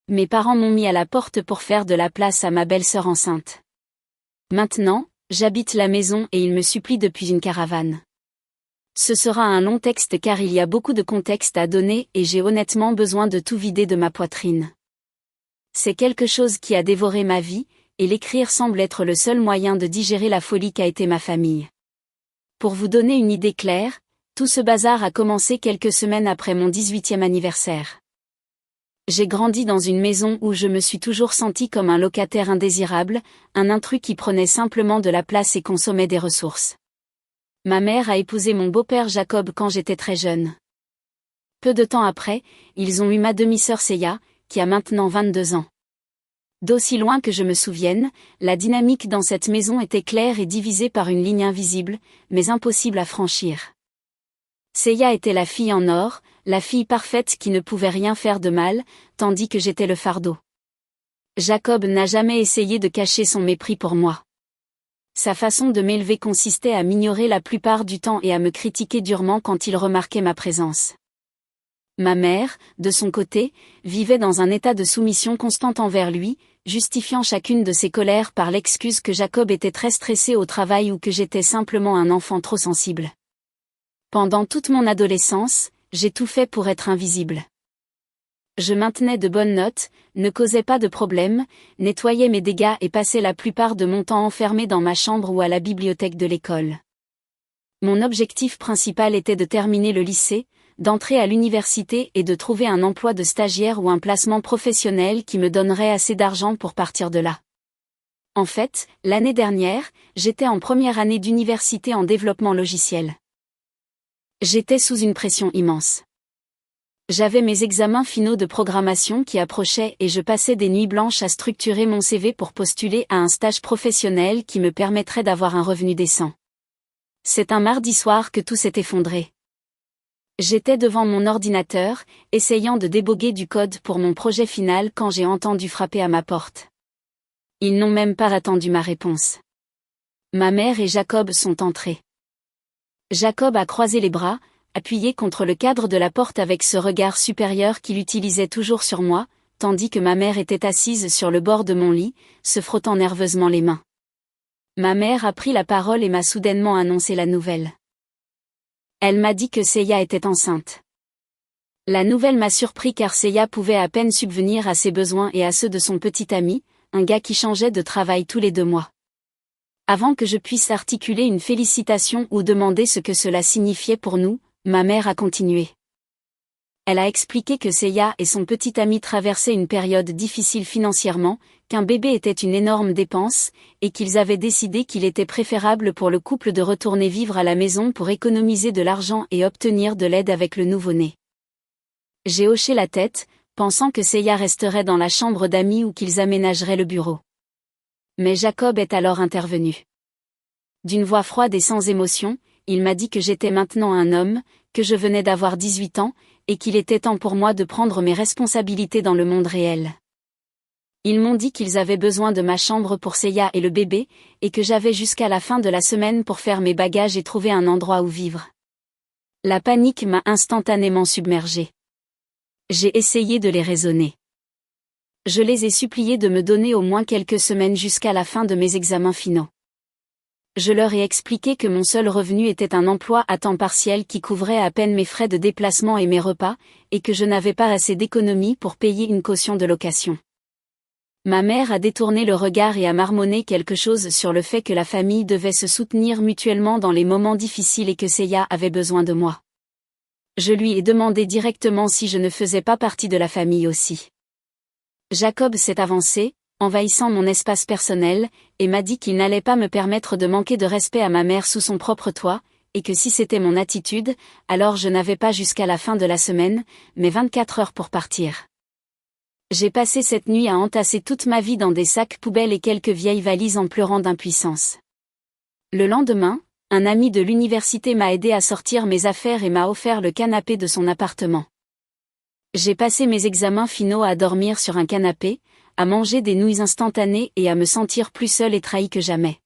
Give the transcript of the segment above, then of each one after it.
Mes parents m'ont mis à la porte pour faire de la place à ma belle-sœur enceinte. Maintenant, j'habite la maison et ils me supplient depuis une caravane. Ce sera un long texte car il y a beaucoup de contexte à donner et j'ai honnêtement besoin de tout vider de ma poitrine. C'est quelque chose qui a dévoré ma vie, et l'écrire semble être le seul moyen de digérer la folie qu'a été ma famille. Pour vous donner une idée claire, tout ce bazar a commencé quelques semaines après mon 18e anniversaire. J'ai grandi dans une maison où je me suis toujours senti comme un locataire indésirable, un intrus qui prenait simplement de la place et consommait des ressources. Ma mère a épousé mon beau-père Jacob quand j'étais très jeune. Peu de temps après, ils ont eu ma demi-sœur Seiya, qui a maintenant 22 ans. D'aussi loin que je me souvienne, la dynamique dans cette maison était claire et divisée par une ligne invisible, mais impossible à franchir. Seiya était la fille en or, la fille parfaite qui ne pouvait rien faire de mal, tandis que j'étais le fardeau. Jacob n'a jamais essayé de cacher son mépris pour moi. Sa façon de m'élever consistait à m'ignorer la plupart du temps et à me critiquer durement quand il remarquait ma présence. Ma mère, de son côté, vivait dans un état de soumission constante envers lui, justifiant chacune de ses colères par l'excuse que Jacob était très stressé au travail ou que j'étais simplement un enfant trop sensible. Pendant toute mon adolescence, j'ai tout fait pour être invisible. Je maintenais de bonnes notes, ne causais pas de problèmes, nettoyais mes dégâts et passais la plupart de mon temps enfermé dans ma chambre ou à la bibliothèque de l'école. Mon objectif principal était de terminer le lycée, d'entrer à l'université et de trouver un emploi de stagiaire ou un placement professionnel qui me donnerait assez d'argent pour partir de là. En fait, l'année dernière, j'étais en première année d'université en développement logiciel. J'étais sous une pression immense. J'avais mes examens finaux de programmation qui approchaient et je passais des nuits blanches à structurer mon CV pour postuler à un stage professionnel qui me permettrait d'avoir un revenu décent. C'est un mardi soir que tout s'est effondré. J'étais devant mon ordinateur, essayant de déboguer du code pour mon projet final quand j'ai entendu frapper à ma porte. Ils n'ont même pas attendu ma réponse. Ma mère et Jacob sont entrés. Jacob a croisé les bras, appuyé contre le cadre de la porte avec ce regard supérieur qu'il utilisait toujours sur moi, tandis que ma mère était assise sur le bord de mon lit, se frottant nerveusement les mains. Ma mère a pris la parole et m'a soudainement annoncé la nouvelle. Elle m'a dit que Seiya était enceinte. La nouvelle m'a surpris car Seiya pouvait à peine subvenir à ses besoins et à ceux de son petit ami, un gars qui changeait de travail tous les 2 mois. Avant que je puisse articuler une félicitation ou demander ce que cela signifiait pour nous, ma mère a continué. Elle a expliqué que Seiya et son petit ami traversaient une période difficile financièrement, qu'un bébé était une énorme dépense, et qu'ils avaient décidé qu'il était préférable pour le couple de retourner vivre à la maison pour économiser de l'argent et obtenir de l'aide avec le nouveau-né. J'ai hoché la tête, pensant que Seiya resterait dans la chambre d'amis ou qu'ils aménageraient le bureau. Mais Jacob est alors intervenu. D'une voix froide et sans émotion, il m'a dit que j'étais maintenant un homme, que je venais d'avoir 18 ans, et qu'il était temps pour moi de prendre mes responsabilités dans le monde réel. Ils m'ont dit qu'ils avaient besoin de ma chambre pour Seiya et le bébé, et que j'avais jusqu'à la fin de la semaine pour faire mes bagages et trouver un endroit où vivre. La panique m'a instantanément submergée. J'ai essayé de les raisonner. Je les ai suppliés de me donner au moins quelques semaines jusqu'à la fin de mes examens finaux. Je leur ai expliqué que mon seul revenu était un emploi à temps partiel qui couvrait à peine mes frais de déplacement et mes repas, et que je n'avais pas assez d'économies pour payer une caution de location. Ma mère a détourné le regard et a marmonné quelque chose sur le fait que la famille devait se soutenir mutuellement dans les moments difficiles et que Seiya avait besoin de moi. Je lui ai demandé directement si je ne faisais pas partie de la famille aussi. Jacob s'est avancé, envahissant mon espace personnel, et m'a dit qu'il n'allait pas me permettre de manquer de respect à ma mère sous son propre toit, et que si c'était mon attitude, alors je n'avais pas jusqu'à la fin de la semaine, mais 24 heures pour partir. J'ai passé cette nuit à entasser toute ma vie dans des sacs poubelles et quelques vieilles valises en pleurant d'impuissance. Le lendemain, un ami de l'université m'a aidé à sortir mes affaires et m'a offert le canapé de son appartement. J'ai passé mes examens finaux à dormir sur un canapé, à manger des nouilles instantanées et à me sentir plus seule et trahie que jamais.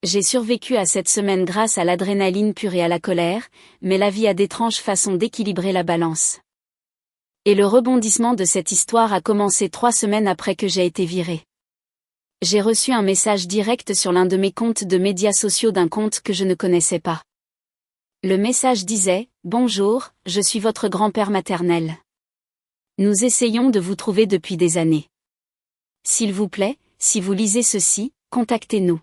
J'ai survécu à cette semaine grâce à l'adrénaline pure et à la colère, mais la vie a d'étranges façons d'équilibrer la balance. Et le rebondissement de cette histoire a commencé 3 semaines après que j'ai été virée. J'ai reçu un message direct sur l'un de mes comptes de médias sociaux d'un compte que je ne connaissais pas. Le message disait « Bonjour, je suis votre grand-père maternel. Nous essayons de vous trouver depuis des années. S'il vous plaît, si vous lisez ceci, contactez-nous. »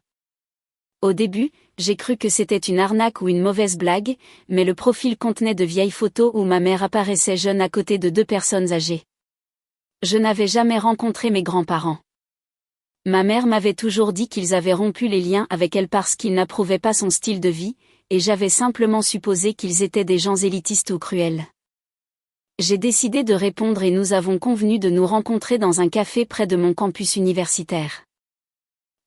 Au début, j'ai cru que c'était une arnaque ou une mauvaise blague, mais le profil contenait de vieilles photos où ma mère apparaissait jeune à côté de 2 personnes âgées. Je n'avais jamais rencontré mes grands-parents. Ma mère m'avait toujours dit qu'ils avaient rompu les liens avec elle parce qu'ils n'approuvaient pas son style de vie, et j'avais simplement supposé qu'ils étaient des gens élitistes ou cruels. J'ai décidé de répondre et nous avons convenu de nous rencontrer dans un café près de mon campus universitaire.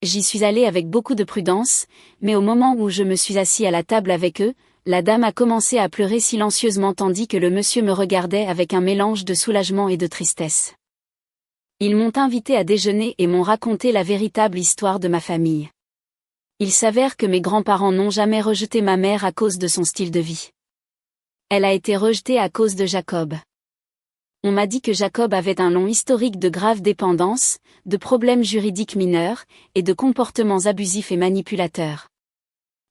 J'y suis allée avec beaucoup de prudence, mais au moment où je me suis assis à la table avec eux, la dame a commencé à pleurer silencieusement tandis que le monsieur me regardait avec un mélange de soulagement et de tristesse. Ils m'ont invité à déjeuner et m'ont raconté la véritable histoire de ma famille. Il s'avère que mes grands-parents n'ont jamais rejeté ma mère à cause de son style de vie. Elle a été rejetée à cause de Jacob. On m'a dit que Jacob avait un long historique de grave dépendance, de problèmes juridiques mineurs, et de comportements abusifs et manipulateurs.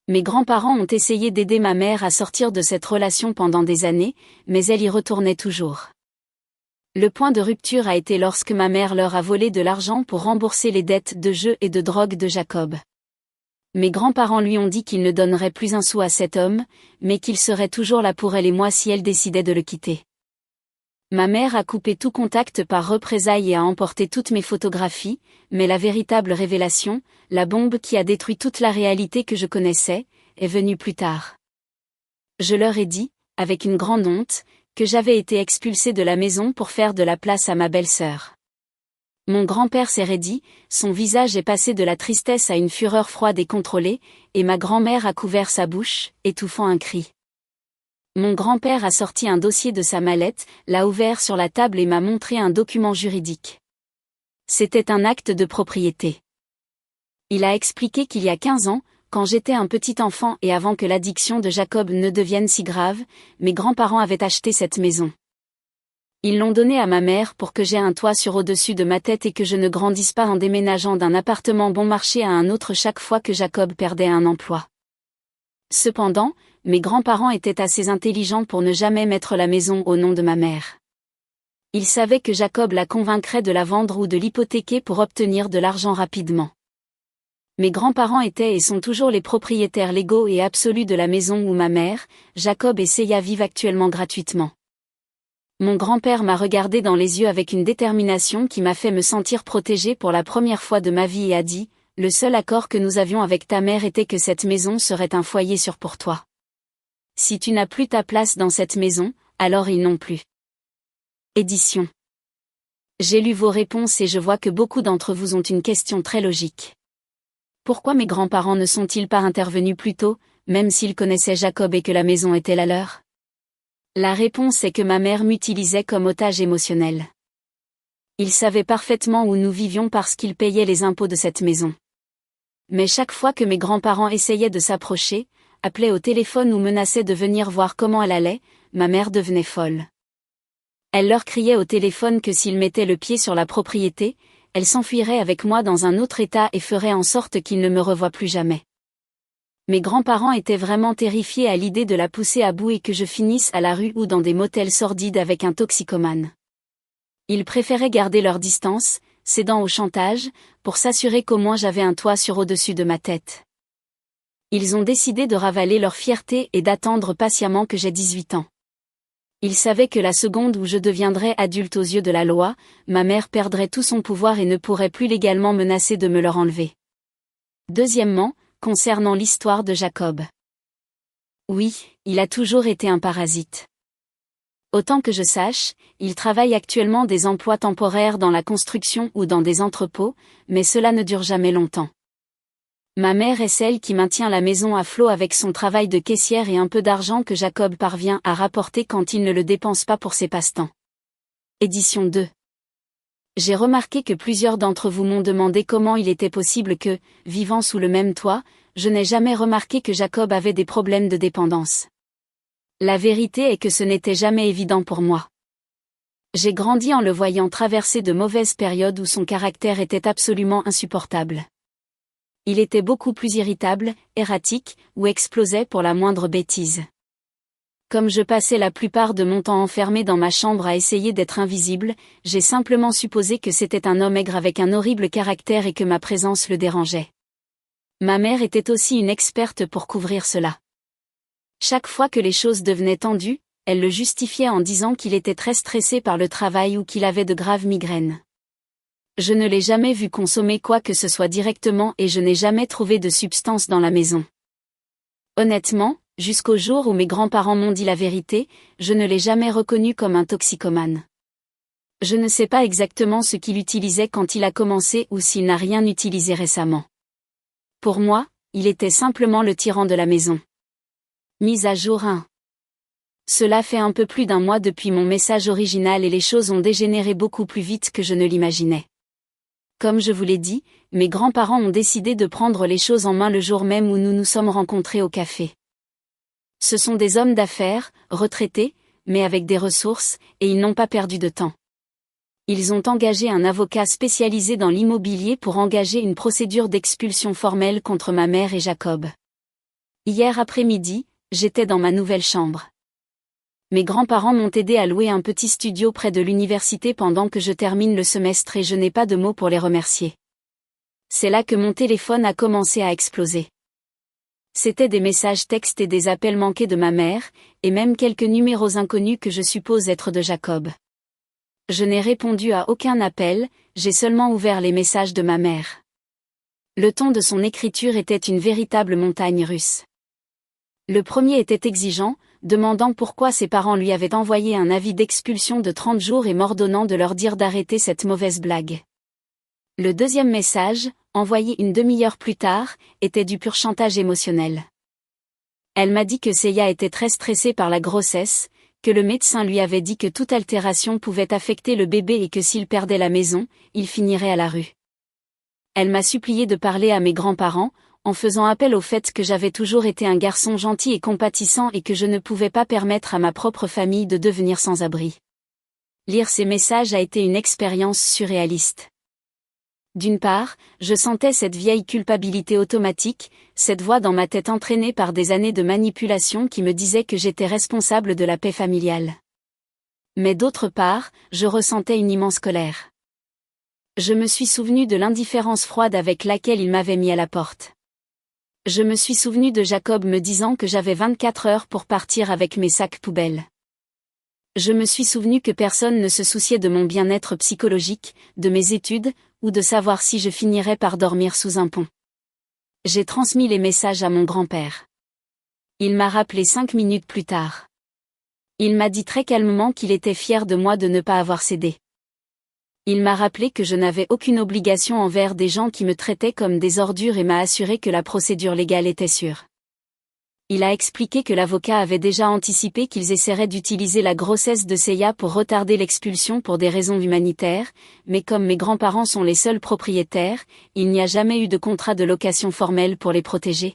Mes grands-parents ont essayé d'aider ma mère à sortir de cette relation pendant des années, mais elle y retournait toujours. Le point de rupture a été lorsque ma mère leur a volé de l'argent pour rembourser les dettes de jeu et de drogue de Jacob. Mes grands-parents lui ont dit qu'ils ne donneraient plus un sou à cet homme, mais qu'il serait toujours là pour elle et moi si elle décidait de le quitter. Ma mère a coupé tout contact par représailles et a emporté toutes mes photographies, mais la véritable révélation, la bombe qui a détruit toute la réalité que je connaissais, est venue plus tard. Je leur ai dit, avec une grande honte, que j'avais été expulsée de la maison pour faire de la place à ma belle-sœur. Mon grand-père s'est raidi, son visage est passé de la tristesse à une fureur froide et contrôlée, et ma grand-mère a couvert sa bouche, étouffant un cri. Mon grand-père a sorti un dossier de sa mallette, l'a ouvert sur la table et m'a montré un document juridique. C'était un acte de propriété. Il a expliqué qu'il y a 15 ans, quand j'étais un petit enfant et avant que l'addiction de Jacob ne devienne si grave, mes grands-parents avaient acheté cette maison. Ils l'ont donnée à ma mère pour que j'aie un toit sur au-dessus de ma tête et que je ne grandisse pas en déménageant d'un appartement bon marché à un autre chaque fois que Jacob perdait un emploi. Cependant, mes grands-parents étaient assez intelligents pour ne jamais mettre la maison au nom de ma mère. Ils savaient que Jacob la convaincrait de la vendre ou de l'hypothéquer pour obtenir de l'argent rapidement. Mes grands-parents étaient et sont toujours les propriétaires légaux et absolus de la maison où ma mère, Jacob et Seya vivent actuellement gratuitement. Mon grand-père m'a regardé dans les yeux avec une détermination qui m'a fait me sentir protégée pour la première fois de ma vie et a dit, « Le seul accord que nous avions avec ta mère était que cette maison serait un foyer sûr pour toi. Si tu n'as plus ta place dans cette maison, alors ils n'ont plus. » Édition. J'ai lu vos réponses et je vois que beaucoup d'entre vous ont une question très logique. Pourquoi mes grands-parents ne sont-ils pas intervenus plus tôt, même s'ils connaissaient Jacob et que la maison était la leur? La réponse est que ma mère m'utilisait comme otage émotionnel. Il savait parfaitement où nous vivions parce qu'il payait les impôts de cette maison. Mais chaque fois que mes grands-parents essayaient de s'approcher, appelaient au téléphone ou menaçaient de venir voir comment elle allait, ma mère devenait folle. Elle leur criait au téléphone que s'ils mettaient le pied sur la propriété, elle s'enfuirait avec moi dans un autre état et ferait en sorte qu'ils ne me revoient plus jamais. Mes grands-parents étaient vraiment terrifiés à l'idée de la pousser à bout et que je finisse à la rue ou dans des motels sordides avec un toxicomane. Ils préféraient garder leur distance, cédant au chantage, pour s'assurer qu'au moins j'avais un toit sur au-dessus de ma tête. Ils ont décidé de ravaler leur fierté et d'attendre patiemment que j'aie 18 ans. Ils savaient que la seconde où je deviendrais adulte aux yeux de la loi, ma mère perdrait tout son pouvoir et ne pourrait plus légalement menacer de me leur enlever. Deuxièmement, concernant l'histoire de Jacob. Oui, il a toujours été un parasite. Autant que je sache, il travaille actuellement des emplois temporaires dans la construction ou dans des entrepôts, mais cela ne dure jamais longtemps. Ma mère est celle qui maintient la maison à flot avec son travail de caissière et un peu d'argent que Jacob parvient à rapporter quand il ne le dépense pas pour ses passe-temps. Édition 2. J'ai remarqué que plusieurs d'entre vous m'ont demandé comment il était possible que, vivant sous le même toit, je n'ai jamais remarqué que Jacob avait des problèmes de dépendance. La vérité est que ce n'était jamais évident pour moi. J'ai grandi en le voyant traverser de mauvaises périodes où son caractère était absolument insupportable. Il était beaucoup plus irritable, erratique, ou explosait pour la moindre bêtise. Comme je passais la plupart de mon temps enfermé dans ma chambre à essayer d'être invisible, j'ai simplement supposé que c'était un homme aigre avec un horrible caractère et que ma présence le dérangeait. Ma mère était aussi une experte pour couvrir cela. Chaque fois que les choses devenaient tendues, elle le justifiait en disant qu'il était très stressé par le travail ou qu'il avait de graves migraines. Je ne l'ai jamais vu consommer quoi que ce soit directement et je n'ai jamais trouvé de substance dans la maison. Honnêtement, jusqu'au jour où mes grands-parents m'ont dit la vérité, je ne l'ai jamais reconnu comme un toxicomane. Je ne sais pas exactement ce qu'il utilisait quand il a commencé ou s'il n'a rien utilisé récemment. Pour moi, il était simplement le tyran de la maison. Mise à jour 1. Cela fait un peu plus d'un mois depuis mon message original et les choses ont dégénéré beaucoup plus vite que je ne l'imaginais. Comme je vous l'ai dit, mes grands-parents ont décidé de prendre les choses en main le jour même où nous nous sommes rencontrés au café. Ce sont des hommes d'affaires, retraités, mais avec des ressources, et ils n'ont pas perdu de temps. Ils ont engagé un avocat spécialisé dans l'immobilier pour engager une procédure d'expulsion formelle contre ma mère et Jacob. Hier après-midi, j'étais dans ma nouvelle chambre. Mes grands-parents m'ont aidé à louer un petit studio près de l'université pendant que je termine le semestre et je n'ai pas de mots pour les remercier. C'est là que mon téléphone a commencé à exploser. C'étaient des messages textes et des appels manqués de ma mère, et même quelques numéros inconnus que je suppose être de Jacob. Je n'ai répondu à aucun appel, j'ai seulement ouvert les messages de ma mère. Le ton de son écriture était une véritable montagne russe. Le premier était exigeant, demandant pourquoi ses parents lui avaient envoyé un avis d'expulsion de 30 jours et m'ordonnant de leur dire d'arrêter cette mauvaise blague. Le deuxième message, envoyé une demi-heure plus tard, était du pur chantage émotionnel. Elle m'a dit que Seiya était très stressée par la grossesse, que le médecin lui avait dit que toute altération pouvait affecter le bébé et que s'il perdait la maison, il finirait à la rue. Elle m'a supplié de parler à mes grands-parents, en faisant appel au fait que j'avais toujours été un garçon gentil et compatissant et que je ne pouvais pas permettre à ma propre famille de devenir sans abri. Lire ces messages a été une expérience surréaliste. D'une part, je sentais cette vieille culpabilité automatique, cette voix dans ma tête entraînée par des années de manipulation qui me disait que j'étais responsable de la paix familiale. Mais d'autre part, je ressentais une immense colère. Je me suis souvenu de l'indifférence froide avec laquelle il m'avait mis à la porte. Je me suis souvenu de Jacob me disant que j'avais 24 heures pour partir avec mes sacs poubelles. Je me suis souvenu que personne ne se souciait de mon bien-être psychologique, de mes études, ou de savoir si je finirais par dormir sous un pont. J'ai transmis les messages à mon grand-père. Il m'a rappelé 5 minutes plus tard. Il m'a dit très calmement qu'il était fier de moi de ne pas avoir cédé. Il m'a rappelé que je n'avais aucune obligation envers des gens qui me traitaient comme des ordures et m'a assuré que la procédure légale était sûre. Il a expliqué que l'avocat avait déjà anticipé qu'ils essaieraient d'utiliser la grossesse de Seiya pour retarder l'expulsion pour des raisons humanitaires, mais comme mes grands-parents sont les seuls propriétaires, il n'y a jamais eu de contrat de location formel pour les protéger.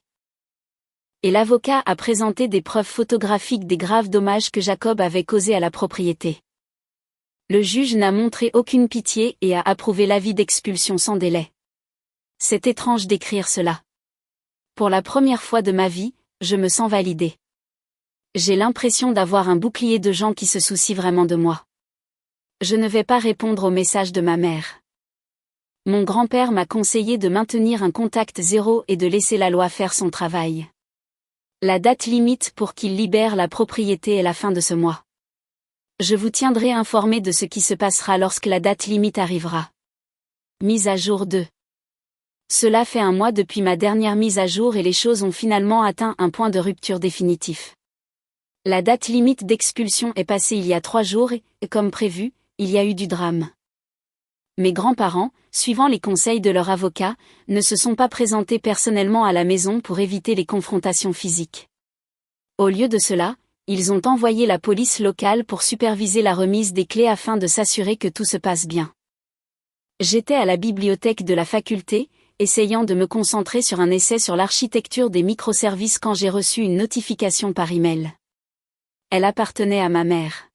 Et l'avocat a présenté des preuves photographiques des graves dommages que Jacob avait causés à la propriété. Le juge n'a montré aucune pitié et a approuvé l'avis d'expulsion sans délai. C'est étrange d'écrire cela. Pour la première fois de ma vie, je me sens validée. J'ai l'impression d'avoir un bouclier de gens qui se soucient vraiment de moi. Je ne vais pas répondre au message de ma mère. Mon grand-père m'a conseillé de maintenir un contact zéro et de laisser la loi faire son travail. La date limite pour qu'il libère la propriété est la fin de ce mois. Je vous tiendrai informé de ce qui se passera lorsque la date limite arrivera. Mise à jour 2. Cela fait un mois depuis ma dernière mise à jour et les choses ont finalement atteint un point de rupture définitif. La date limite d'expulsion est passée il y a 3 jours et, comme prévu, il y a eu du drame. Mes grands-parents, suivant les conseils de leur avocat, ne se sont pas présentés personnellement à la maison pour éviter les confrontations physiques. Au lieu de cela, ils ont envoyé la police locale pour superviser la remise des clés afin de s'assurer que tout se passe bien. J'étais à la bibliothèque de la faculté, essayant de me concentrer sur un essai sur l'architecture des microservices quand j'ai reçu une notification par email. Elle appartenait à ma mère.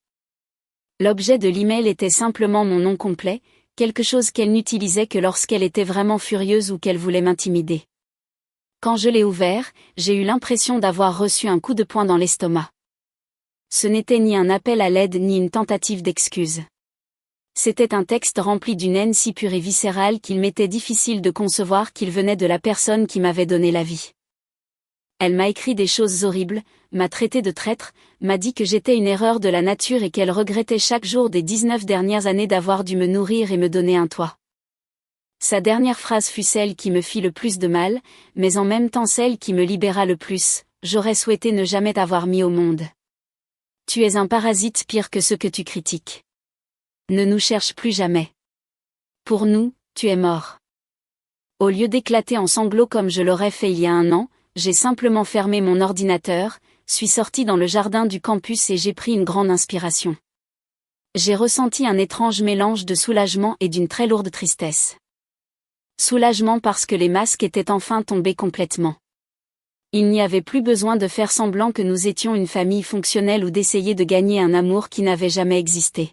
L'objet de l'email était simplement mon nom complet, quelque chose qu'elle n'utilisait que lorsqu'elle était vraiment furieuse ou qu'elle voulait m'intimider. Quand je l'ai ouvert, j'ai eu l'impression d'avoir reçu un coup de poing dans l'estomac. Ce n'était ni un appel à l'aide ni une tentative d'excuse. C'était un texte rempli d'une haine si pure et viscérale qu'il m'était difficile de concevoir qu'il venait de la personne qui m'avait donné la vie. Elle m'a écrit des choses horribles, m'a traité de traître, m'a dit que j'étais une erreur de la nature et qu'elle regrettait chaque jour des 19 dernières années d'avoir dû me nourrir et me donner un toit. Sa dernière phrase fut celle qui me fit le plus de mal, mais en même temps celle qui me libéra le plus: j'aurais souhaité ne jamais t'avoir mis au monde. Tu es un parasite pire que ceux que tu critiques. Ne nous cherche plus jamais. Pour nous, tu es mort. Au lieu d'éclater en sanglots comme je l'aurais fait il y a un an, j'ai simplement fermé mon ordinateur, suis sorti dans le jardin du campus et j'ai pris une grande inspiration. J'ai ressenti un étrange mélange de soulagement et d'une très lourde tristesse. Soulagement parce que les masques étaient enfin tombés complètement. Il n'y avait plus besoin de faire semblant que nous étions une famille fonctionnelle ou d'essayer de gagner un amour qui n'avait jamais existé.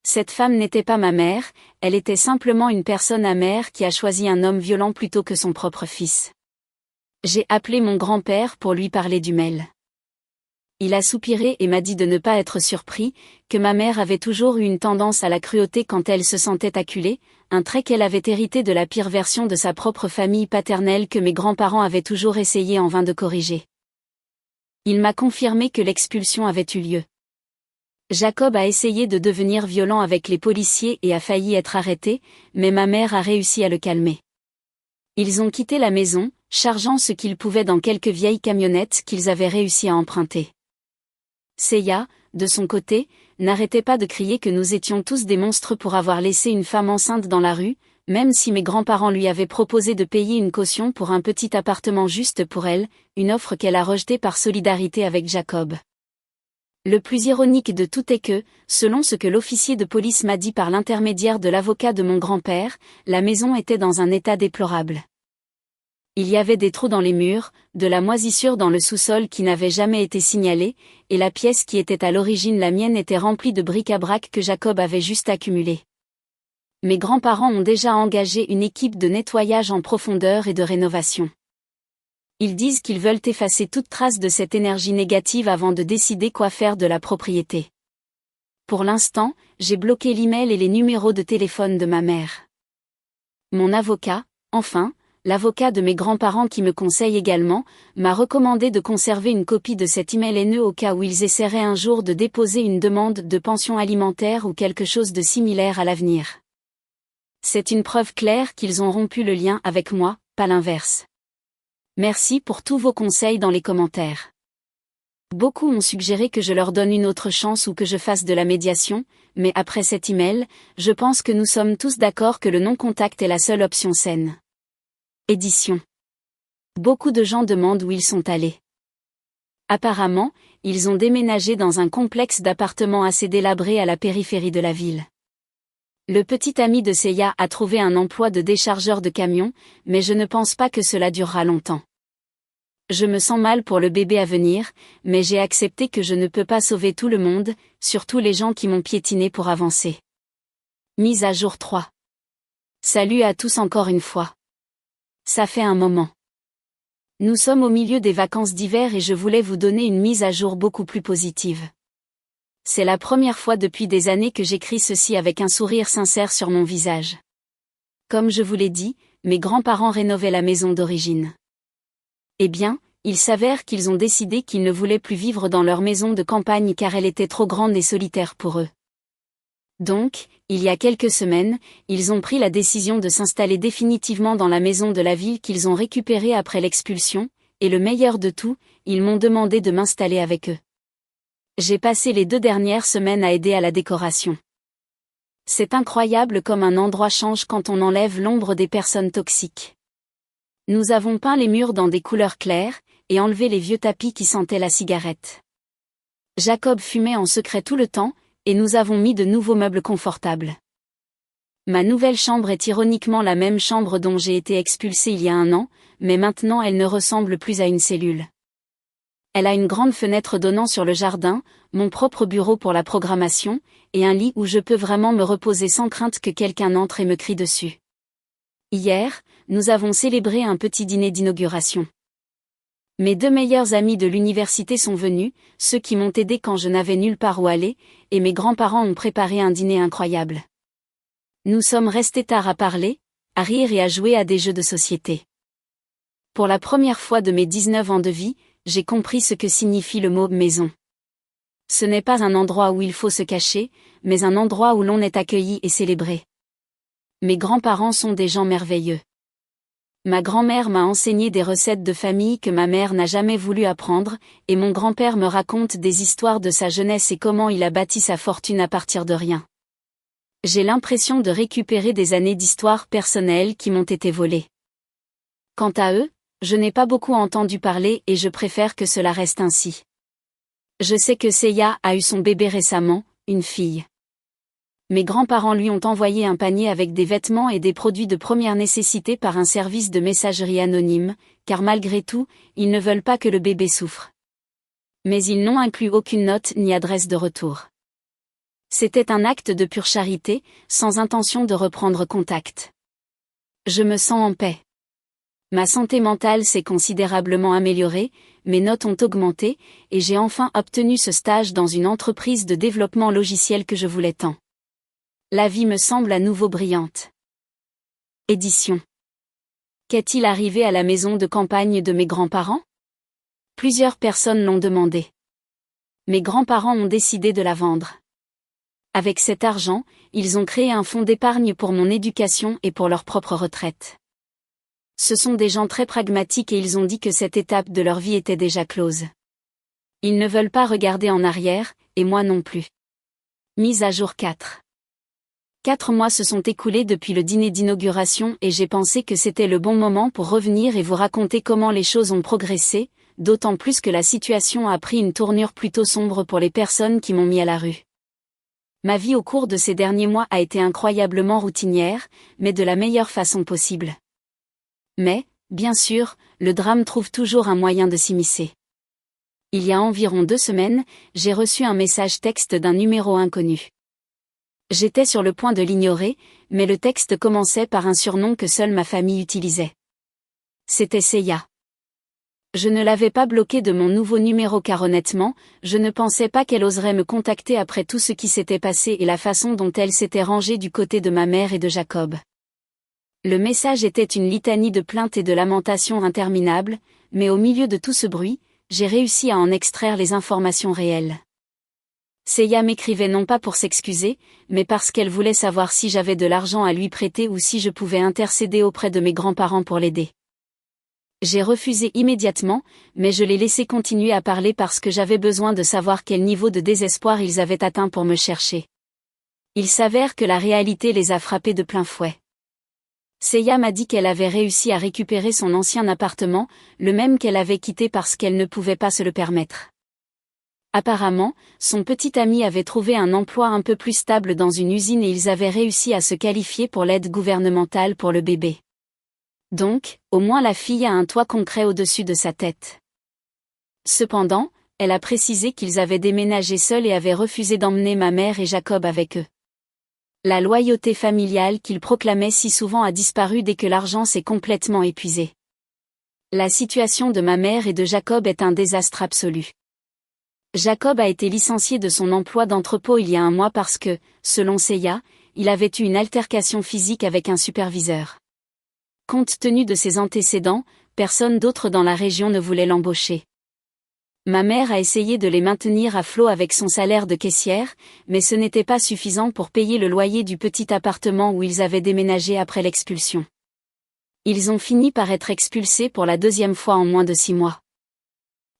Cette femme n'était pas ma mère, elle était simplement une personne amère qui a choisi un homme violent plutôt que son propre fils. J'ai appelé mon grand-père pour lui parler du mail. Il a soupiré et m'a dit de ne pas être surpris, que ma mère avait toujours eu une tendance à la cruauté quand elle se sentait acculée, un trait qu'elle avait hérité de la pire version de sa propre famille paternelle que mes grands-parents avaient toujours essayé en vain de corriger. Il m'a confirmé que l'expulsion avait eu lieu. Jacob a essayé de devenir violent avec les policiers et a failli être arrêté, mais ma mère a réussi à le calmer. Ils ont quitté la maison, chargeant ce qu'ils pouvaient dans quelques vieilles camionnettes qu'ils avaient réussi à emprunter. Seiya, de son côté, n'arrêtait pas de crier que nous étions tous des monstres pour avoir laissé une femme enceinte dans la rue, même si mes grands-parents lui avaient proposé de payer une caution pour un petit appartement juste pour elle, une offre qu'elle a rejetée par solidarité avec Jacob. Le plus ironique de tout est que, selon ce que l'officier de police m'a dit par l'intermédiaire de l'avocat de mon grand-père, la maison était dans un état déplorable. Il y avait des trous dans les murs, de la moisissure dans le sous-sol qui n'avait jamais été signalée, et la pièce qui était à l'origine la mienne était remplie de bric-à-brac que Jacob avait juste accumulé. Mes grands-parents ont déjà engagé une équipe de nettoyage en profondeur et de rénovation. Ils disent qu'ils veulent effacer toute trace de cette énergie négative avant de décider quoi faire de la propriété. Pour l'instant, j'ai bloqué l'email et les numéros de téléphone de ma mère. Mon avocat, enfin, l'avocat de mes grands-parents qui me conseille également, m'a recommandé de conserver une copie de cet email haineux au cas où ils essaieraient un jour de déposer une demande de pension alimentaire ou quelque chose de similaire à l'avenir. C'est une preuve claire qu'ils ont rompu le lien avec moi, pas l'inverse. Merci pour tous vos conseils dans les commentaires. Beaucoup ont suggéré que je leur donne une autre chance ou que je fasse de la médiation, mais après cet email, je pense que nous sommes tous d'accord que le non-contact est la seule option saine. Édition. Beaucoup de gens demandent où ils sont allés. Apparemment, ils ont déménagé dans un complexe d'appartements assez délabré à la périphérie de la ville. Le petit ami de Seiya a trouvé un emploi de déchargeur de camion, mais je ne pense pas que cela durera longtemps. Je me sens mal pour le bébé à venir, mais j'ai accepté que je ne peux pas sauver tout le monde, surtout les gens qui m'ont piétiné pour avancer. Mise à jour 3. Salut à tous encore une fois. Ça fait un moment. Nous sommes au milieu des vacances d'hiver et je voulais vous donner une mise à jour beaucoup plus positive. C'est la première fois depuis des années que j'écris ceci avec un sourire sincère sur mon visage. Comme je vous l'ai dit, mes grands-parents rénovaient la maison d'origine. Eh bien, il s'avère qu'ils ont décidé qu'ils ne voulaient plus vivre dans leur maison de campagne car elle était trop grande et solitaire pour eux. Donc, il y a quelques semaines, ils ont pris la décision de s'installer définitivement dans la maison de la ville qu'ils ont récupérée après l'expulsion, et le meilleur de tout, ils m'ont demandé de m'installer avec eux. J'ai passé les 2 dernières semaines à aider à la décoration. C'est incroyable comme un endroit change quand on enlève l'ombre des personnes toxiques. Nous avons peint les murs dans des couleurs claires, et enlevé les vieux tapis qui sentaient la cigarette. Jacob fumait en secret tout le temps, et nous avons mis de nouveaux meubles confortables. Ma nouvelle chambre est ironiquement la même chambre dont j'ai été expulsée il y a un an, mais maintenant elle ne ressemble plus à une cellule. Elle a une grande fenêtre donnant sur le jardin, mon propre bureau pour la programmation, et un lit où je peux vraiment me reposer sans crainte que quelqu'un entre et me crie dessus. Hier, nous avons célébré un petit dîner d'inauguration. Mes 2 meilleurs amis de l'université sont venus, ceux qui m'ont aidé quand je n'avais nulle part où aller, et mes grands-parents ont préparé un dîner incroyable. Nous sommes restés tard à parler, à rire et à jouer à des jeux de société. Pour la première fois de mes 19 ans de vie, j'ai compris ce que signifie le mot « maison ». Ce n'est pas un endroit où il faut se cacher, mais un endroit où l'on est accueilli et célébré. Mes grands-parents sont des gens merveilleux. Ma grand-mère m'a enseigné des recettes de famille que ma mère n'a jamais voulu apprendre, et mon grand-père me raconte des histoires de sa jeunesse et comment il a bâti sa fortune à partir de rien. J'ai l'impression de récupérer des années d'histoire personnelle qui m'ont été volées. Quant à eux, je n'ai pas beaucoup entendu parler et je préfère que cela reste ainsi. Je sais que Seiya a eu son bébé récemment, une fille. Mes grands-parents lui ont envoyé un panier avec des vêtements et des produits de première nécessité par un service de messagerie anonyme, car malgré tout, ils ne veulent pas que le bébé souffre. Mais ils n'ont inclus aucune note ni adresse de retour. C'était un acte de pure charité, sans intention de reprendre contact. Je me sens en paix. Ma santé mentale s'est considérablement améliorée, mes notes ont augmenté, et j'ai enfin obtenu ce stage dans une entreprise de développement logiciel que je voulais tant. La vie me semble à nouveau brillante. Édition. Qu'est-il arrivé à la maison de campagne de mes grands-parents? Plusieurs personnes l'ont demandé. Mes grands-parents ont décidé de la vendre. Avec cet argent, ils ont créé un fonds d'épargne pour mon éducation et pour leur propre retraite. Ce sont des gens très pragmatiques et ils ont dit que cette étape de leur vie était déjà close. Ils ne veulent pas regarder en arrière, et moi non plus. Mise à jour 4. 4 mois se sont écoulés depuis le dîner d'inauguration et j'ai pensé que c'était le bon moment pour revenir et vous raconter comment les choses ont progressé, d'autant plus que la situation a pris une tournure plutôt sombre pour les personnes qui m'ont mis à la rue. Ma vie au cours de ces derniers mois a été incroyablement routinière, mais de la meilleure façon possible. Mais, bien sûr, le drame trouve toujours un moyen de s'immiscer. Il y a environ 2 semaines, j'ai reçu un message texte d'un numéro inconnu. J'étais sur le point de l'ignorer, mais le texte commençait par un surnom que seule ma famille utilisait. C'était Seiya. Je ne l'avais pas bloqué de mon nouveau numéro car honnêtement, je ne pensais pas qu'elle oserait me contacter après tout ce qui s'était passé et la façon dont elle s'était rangée du côté de ma mère et de Jacob. Le message était une litanie de plaintes et de lamentations interminables, mais au milieu de tout ce bruit, j'ai réussi à en extraire les informations réelles. Seiya m'écrivait non pas pour s'excuser, mais parce qu'elle voulait savoir si j'avais de l'argent à lui prêter ou si je pouvais intercéder auprès de mes grands-parents pour l'aider. J'ai refusé immédiatement, mais je l'ai laissé continuer à parler parce que j'avais besoin de savoir quel niveau de désespoir ils avaient atteint pour me chercher. Il s'avère que la réalité les a frappés de plein fouet. Seiya m'a dit qu'elle avait réussi à récupérer son ancien appartement, le même qu'elle avait quitté parce qu'elle ne pouvait pas se le permettre. Apparemment, son petit ami avait trouvé un emploi un peu plus stable dans une usine et ils avaient réussi à se qualifier pour l'aide gouvernementale pour le bébé. Donc, au moins la fille a un toit concret au-dessus de sa tête. Cependant, elle a précisé qu'ils avaient déménagé seuls et avaient refusé d'emmener ma mère et Jacob avec eux. La loyauté familiale qu'ils proclamaient si souvent a disparu dès que l'argent s'est complètement épuisé. La situation de ma mère et de Jacob est un désastre absolu. Jacob a été licencié de son emploi d'entrepôt il y a 1 mois parce que, selon Seiya, il avait eu une altercation physique avec un superviseur. Compte tenu de ses antécédents, personne d'autre dans la région ne voulait l'embaucher. Ma mère a essayé de les maintenir à flot avec son salaire de caissière, mais ce n'était pas suffisant pour payer le loyer du petit appartement où ils avaient déménagé après l'expulsion. Ils ont fini par être expulsés pour la 2e fois en moins de 6 mois.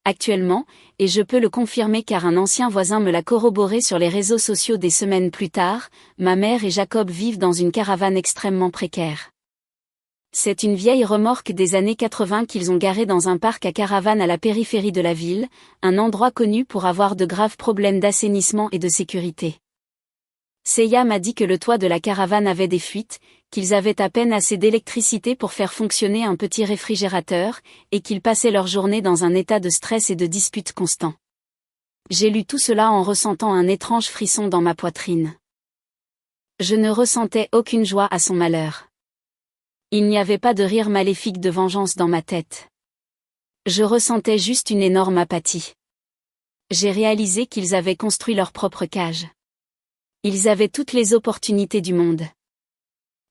Actuellement, et je peux le confirmer car un ancien voisin me l'a corroboré sur les réseaux sociaux des semaines plus tard, ma mère et Jacob vivent dans une caravane extrêmement précaire. C'est une vieille remorque des années 80 qu'ils ont garée dans un parc à caravanes à la périphérie de la ville, un endroit connu pour avoir de graves problèmes d'assainissement et de sécurité. Seiya m'a dit que le toit de la caravane avait des fuites, qu'ils avaient à peine assez d'électricité pour faire fonctionner un petit réfrigérateur, et qu'ils passaient leur journée dans un état de stress et de dispute constant. J'ai lu tout cela en ressentant un étrange frisson dans ma poitrine. Je ne ressentais aucune joie à son malheur. Il n'y avait pas de rire maléfique de vengeance dans ma tête. Je ressentais juste une énorme apathie. J'ai réalisé qu'ils avaient construit leur propre cage. Ils avaient toutes les opportunités du monde.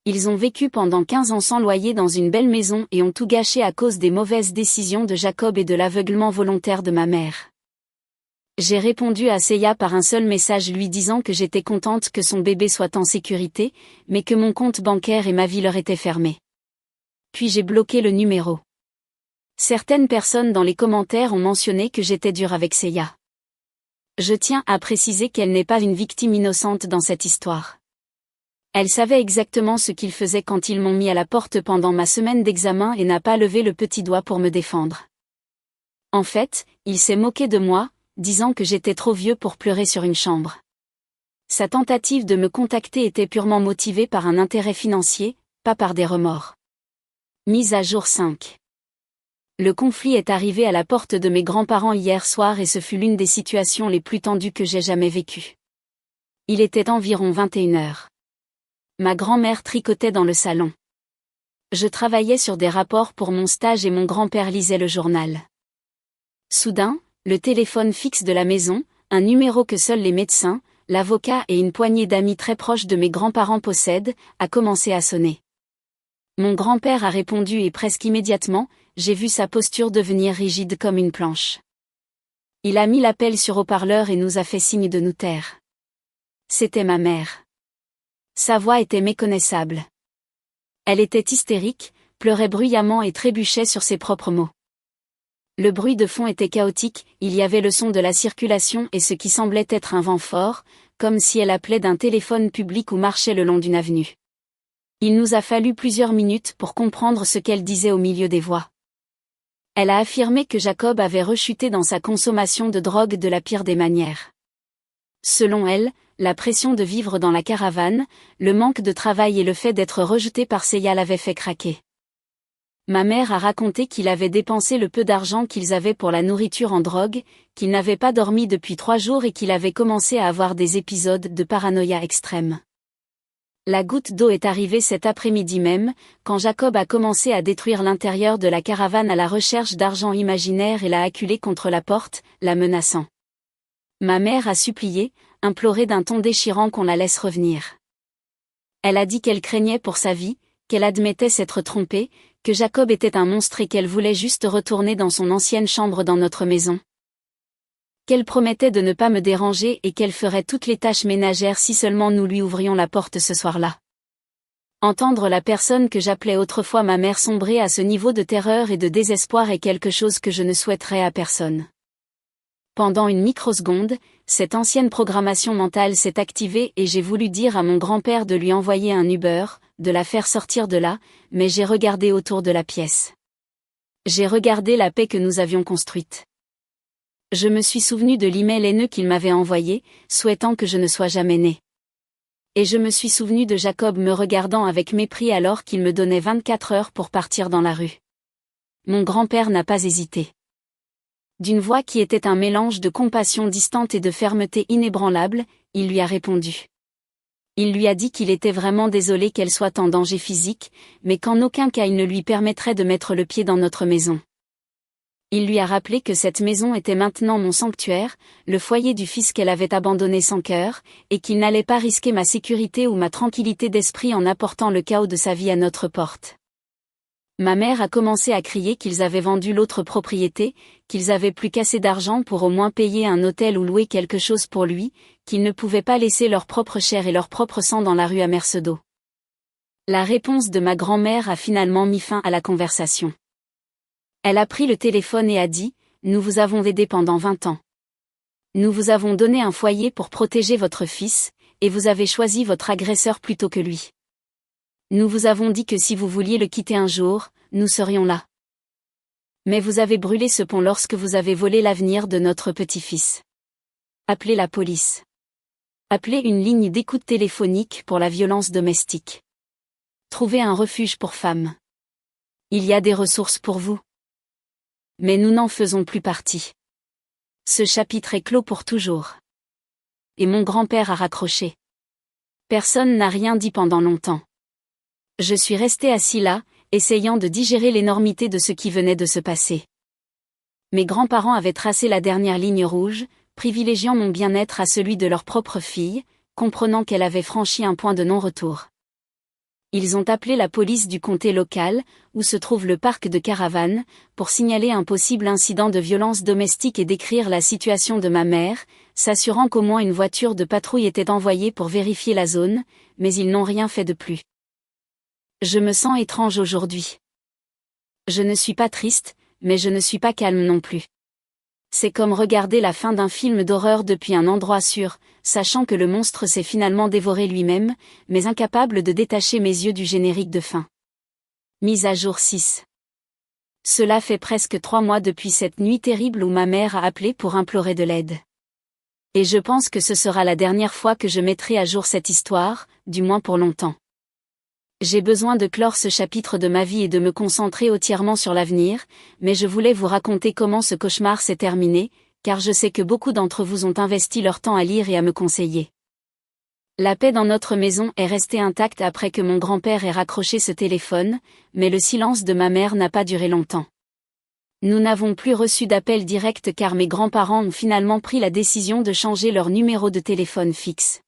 Ils ont vécu pendant 15 ans sans loyer dans une belle maison et ont tout gâché à cause des mauvaises décisions de Jacob et de l'aveuglement volontaire de ma mère. J'ai répondu à Seiya par un seul message lui disant que j'étais contente que son bébé soit en sécurité, mais que mon compte bancaire et ma vie leur étaient fermés. Puis j'ai bloqué le numéro. Certaines personnes dans les commentaires ont mentionné que j'étais dure avec Seiya. Je tiens à préciser qu'elle n'est pas une victime innocente dans cette histoire. Elle savait exactement ce qu'ils faisaient quand ils m'ont mis à la porte pendant ma semaine d'examen et n'a pas levé le petit doigt pour me défendre. En fait, il s'est moqué de moi, disant que j'étais trop vieux pour pleurer sur une chambre. Sa tentative de me contacter était purement motivée par un intérêt financier, pas par des remords. Mise à jour 5. Le conflit est arrivé à la porte de mes grands-parents hier soir et ce fut l'une des situations les plus tendues que j'ai jamais vécues. Il était environ 21h. Ma grand-mère tricotait dans le salon. Je travaillais sur des rapports pour mon stage et mon grand-père lisait le journal. Soudain, le téléphone fixe de la maison, un numéro que seuls les médecins, l'avocat et une poignée d'amis très proches de mes grands-parents possèdent, a commencé à sonner. Mon grand-père a répondu et presque immédiatement, j'ai vu sa posture devenir rigide comme une planche. Il a mis l'appel sur haut-parleur et nous a fait signe de nous taire. C'était ma mère. Sa voix était méconnaissable. Elle était hystérique, pleurait bruyamment et trébuchait sur ses propres mots. Le bruit de fond était chaotique, il y avait le son de la circulation et ce qui semblait être un vent fort, comme si elle appelait d'un téléphone public ou marchait le long d'une avenue. Il nous a fallu plusieurs minutes pour comprendre ce qu'elle disait au milieu des voix. Elle a affirmé que Jacob avait rechuté dans sa consommation de drogue de la pire des manières. Selon elle, la pression de vivre dans la caravane, le manque de travail et le fait d'être rejeté par Seiya l'avaient fait craquer. Ma mère a raconté qu'il avait dépensé le peu d'argent qu'ils avaient pour la nourriture en drogue, qu'il n'avait pas dormi depuis 3 jours et qu'il avait commencé à avoir des épisodes de paranoïa extrême. La goutte d'eau est arrivée cet après-midi même, quand Jacob a commencé à détruire l'intérieur de la caravane à la recherche d'argent imaginaire et l'a acculé contre la porte, la menaçant. Ma mère a supplié, imploré d'un ton déchirant qu'on la laisse revenir. Elle a dit qu'elle craignait pour sa vie, qu'elle admettait s'être trompée, que Jacob était un monstre et qu'elle voulait juste retourner dans son ancienne chambre dans notre maison. Qu'elle promettait de ne pas me déranger et qu'elle ferait toutes les tâches ménagères si seulement nous lui ouvrions la porte ce soir-là. Entendre la personne que j'appelais autrefois ma mère sombrer à ce niveau de terreur et de désespoir est quelque chose que je ne souhaiterais à personne. Pendant une microseconde, cette ancienne programmation mentale s'est activée et j'ai voulu dire à mon grand-père de lui envoyer un Uber, de la faire sortir de là, mais j'ai regardé autour de la pièce. J'ai regardé la paix que nous avions construite. Je me suis souvenu de l'email haineux qu'il m'avait envoyé, souhaitant que je ne sois jamais né. Et je me suis souvenu de Jacob me regardant avec mépris alors qu'il me donnait 24 heures pour partir dans la rue. Mon grand-père n'a pas hésité. D'une voix qui était un mélange de compassion distante et de fermeté inébranlable, il lui a répondu. Il lui a dit qu'il était vraiment désolé qu'elle soit en danger physique, mais qu'en aucun cas il ne lui permettrait de mettre le pied dans notre maison. Il lui a rappelé que cette maison était maintenant mon sanctuaire, le foyer du fils qu'elle avait abandonné sans cœur, et qu'il n'allait pas risquer ma sécurité ou ma tranquillité d'esprit en apportant le chaos de sa vie à notre porte. Ma mère a commencé à crier qu'ils avaient vendu l'autre propriété, qu'ils avaient plus qu'assez d'argent pour au moins payer un hôtel ou louer quelque chose pour lui, qu'ils ne pouvaient pas laisser leur propre chair et leur propre sang dans la rue à Mercedo. La réponse de ma grand-mère a finalement mis fin à la conversation. Elle a pris le téléphone et a dit, « Nous vous avons aidé pendant 20 ans. Nous vous avons donné un foyer pour protéger votre fils, et vous avez choisi votre agresseur plutôt que lui. Nous vous avons dit que si vous vouliez le quitter un jour, nous serions là. Mais vous avez brûlé ce pont lorsque vous avez volé l'avenir de notre petit-fils. Appelez la police. Appelez une ligne d'écoute téléphonique pour la violence domestique. Trouvez un refuge pour femmes. Il y a des ressources pour vous. Mais nous n'en faisons plus partie. Ce chapitre est clos pour toujours. Et mon grand-père a raccroché. Personne n'a rien dit pendant longtemps. Je suis resté assis là, essayant de digérer l'énormité de ce qui venait de se passer. Mes grands-parents avaient tracé la dernière ligne rouge, privilégiant mon bien-être à celui de leur propre fille, comprenant qu'elle avait franchi un point de non-retour. Ils ont appelé la police du comté local, où se trouve le parc de caravanes, pour signaler un possible incident de violence domestique et décrire la situation de ma mère, s'assurant qu'au moins une voiture de patrouille était envoyée pour vérifier la zone, mais ils n'ont rien fait de plus. Je me sens étrange aujourd'hui. Je ne suis pas triste, mais je ne suis pas calme non plus. C'est comme regarder la fin d'un film d'horreur depuis un endroit sûr, sachant que le monstre s'est finalement dévoré lui-même, mais incapable de détacher mes yeux du générique de fin. Mise à jour 6. Cela fait presque 3 mois depuis cette nuit terrible où ma mère a appelé pour implorer de l'aide. Et je pense que ce sera la dernière fois que je mettrai à jour cette histoire, du moins pour longtemps. J'ai besoin de clore ce chapitre de ma vie et de me concentrer entièrement sur l'avenir, mais je voulais vous raconter comment ce cauchemar s'est terminé, car je sais que beaucoup d'entre vous ont investi leur temps à lire et à me conseiller. La paix dans notre maison est restée intacte après que mon grand-père ait raccroché ce téléphone, mais le silence de ma mère n'a pas duré longtemps. Nous n'avons plus reçu d'appel direct car mes grands-parents ont finalement pris la décision de changer leur numéro de téléphone fixe.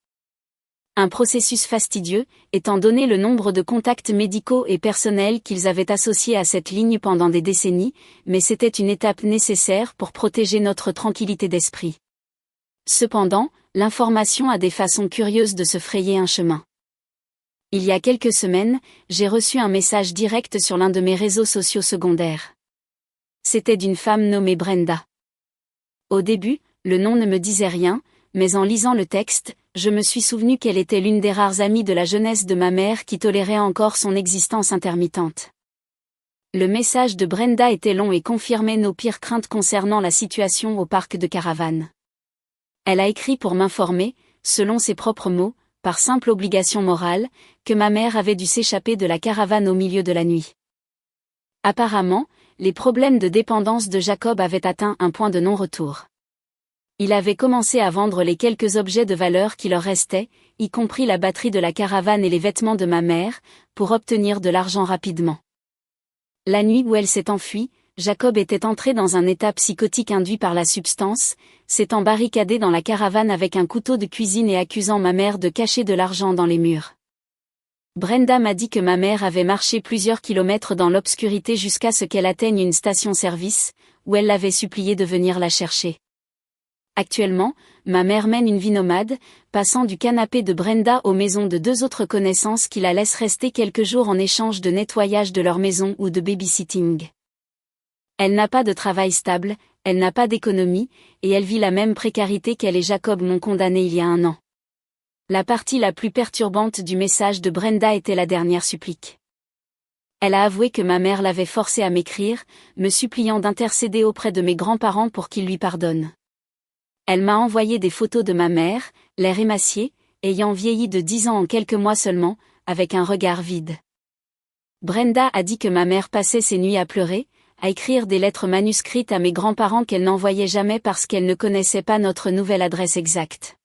Un processus fastidieux, étant donné le nombre de contacts médicaux et personnels qu'ils avaient associés à cette ligne pendant des décennies, mais c'était une étape nécessaire pour protéger notre tranquillité d'esprit. Cependant, l'information a des façons curieuses de se frayer un chemin. Il y a quelques semaines, j'ai reçu un message direct sur l'un de mes réseaux sociaux secondaires. C'était d'une femme nommée Brenda. Au début, le nom ne me disait rien, mais en lisant le texte, je me suis souvenu qu'elle était l'une des rares amies de la jeunesse de ma mère qui tolérait encore son existence intermittente. Le message de Brenda était long et confirmait nos pires craintes concernant la situation au parc de caravanes. Elle a écrit pour m'informer, selon ses propres mots, par simple obligation morale, que ma mère avait dû s'échapper de la caravane au milieu de la nuit. Apparemment, les problèmes de dépendance de Jacob avaient atteint un point de non-retour. Il avait commencé à vendre les quelques objets de valeur qui leur restaient, y compris la batterie de la caravane et les vêtements de ma mère, pour obtenir de l'argent rapidement. La nuit où elle s'est enfuie, Jacob était entré dans un état psychotique induit par la substance, s'étant barricadé dans la caravane avec un couteau de cuisine et accusant ma mère de cacher de l'argent dans les murs. Brenda m'a dit que ma mère avait marché plusieurs kilomètres dans l'obscurité jusqu'à ce qu'elle atteigne une station-service, où elle l'avait supplié de venir la chercher. Actuellement, ma mère mène une vie nomade, passant du canapé de Brenda aux maisons de 2 autres connaissances qui la laissent rester quelques jours en échange de nettoyage de leur maison ou de babysitting. Elle n'a pas de travail stable, elle n'a pas d'économie, et elle vit la même précarité qu'elle et Jacob m'ont condamnée il y a 1 an. La partie la plus perturbante du message de Brenda était la dernière supplique. Elle a avoué que ma mère l'avait forcée à m'écrire, me suppliant d'intercéder auprès de mes grands-parents pour qu'ils lui pardonnent. Elle m'a envoyé des photos de ma mère, l'air émacié, ayant vieilli de 10 ans en quelques mois seulement, avec un regard vide. Brenda a dit que ma mère passait ses nuits à pleurer, à écrire des lettres manuscrites à mes grands-parents qu'elle n'envoyait jamais parce qu'elle ne connaissait pas notre nouvelle adresse exacte.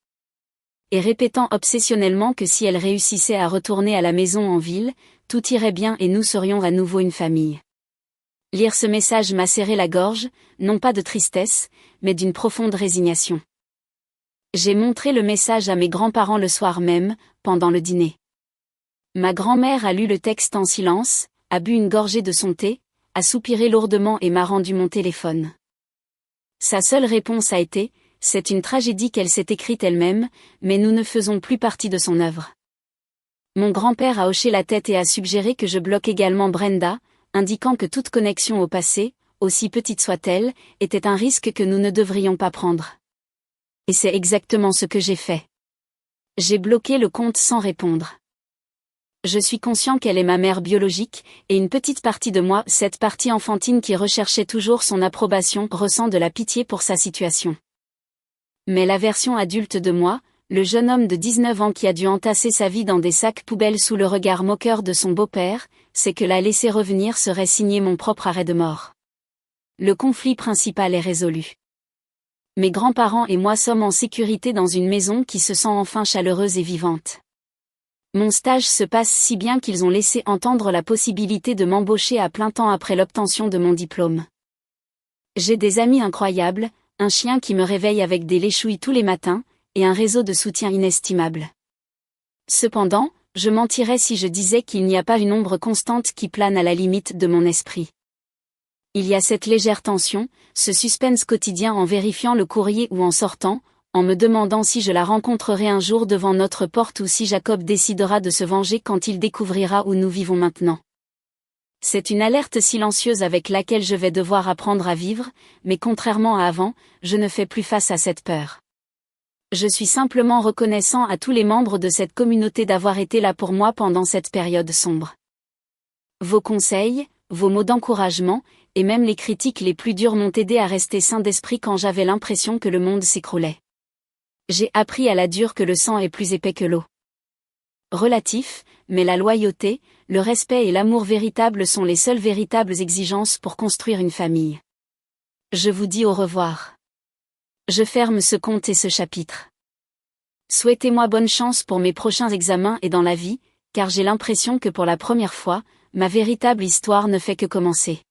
Et répétant obsessionnellement que si elle réussissait à retourner à la maison en ville, tout irait bien et nous serions à nouveau une famille. Lire ce message m'a serré la gorge, non pas de tristesse, mais d'une profonde résignation. J'ai montré le message à mes grands-parents le soir même, pendant le dîner. Ma grand-mère a lu le texte en silence, a bu une gorgée de son thé, a soupiré lourdement et m'a rendu mon téléphone. Sa seule réponse a été « C'est une tragédie qu'elle s'est écrite elle-même, mais nous ne faisons plus partie de son œuvre. » Mon grand-père a hoché la tête et a suggéré que je bloque également Brenda, indiquant que toute connexion au passé, aussi petite soit-elle, était un risque que nous ne devrions pas prendre. Et c'est exactement ce que j'ai fait. J'ai bloqué le compte sans répondre. Je suis conscient qu'elle est ma mère biologique, et une petite partie de moi, cette partie enfantine qui recherchait toujours son approbation, ressent de la pitié pour sa situation. Mais la version adulte de moi, le jeune homme de 19 ans qui a dû entasser sa vie dans des sacs poubelles sous le regard moqueur de son beau-père, c'est que la laisser revenir serait signer mon propre arrêt de mort. Le conflit principal est résolu. Mes grands-parents et moi sommes en sécurité dans une maison qui se sent enfin chaleureuse et vivante. Mon stage se passe si bien qu'ils ont laissé entendre la possibilité de m'embaucher à plein temps après l'obtention de mon diplôme. J'ai des amis incroyables, un chien qui me réveille avec des léchouilles tous les matins, et un réseau de soutien inestimable. Cependant, je mentirais si je disais qu'il n'y a pas une ombre constante qui plane à la limite de mon esprit. Il y a cette légère tension, ce suspense quotidien en vérifiant le courrier ou en sortant, en me demandant si je la rencontrerai un jour devant notre porte ou si Jacob décidera de se venger quand il découvrira où nous vivons maintenant. C'est une alerte silencieuse avec laquelle je vais devoir apprendre à vivre, mais contrairement à avant, je ne fais plus face à cette peur. Je suis simplement reconnaissant à tous les membres de cette communauté d'avoir été là pour moi pendant cette période sombre. Vos conseils, vos mots d'encouragement, et même les critiques les plus dures m'ont aidé à rester sain d'esprit quand j'avais l'impression que le monde s'écroulait. J'ai appris à la dure que le sang est plus épais que l'eau. Relatif, mais la loyauté, le respect et l'amour véritable sont les seules véritables exigences pour construire une famille. Je vous dis au revoir. Je ferme ce compte et ce chapitre. Souhaitez-moi bonne chance pour mes prochains examens et dans la vie, car j'ai l'impression que pour la première fois, ma véritable histoire ne fait que commencer.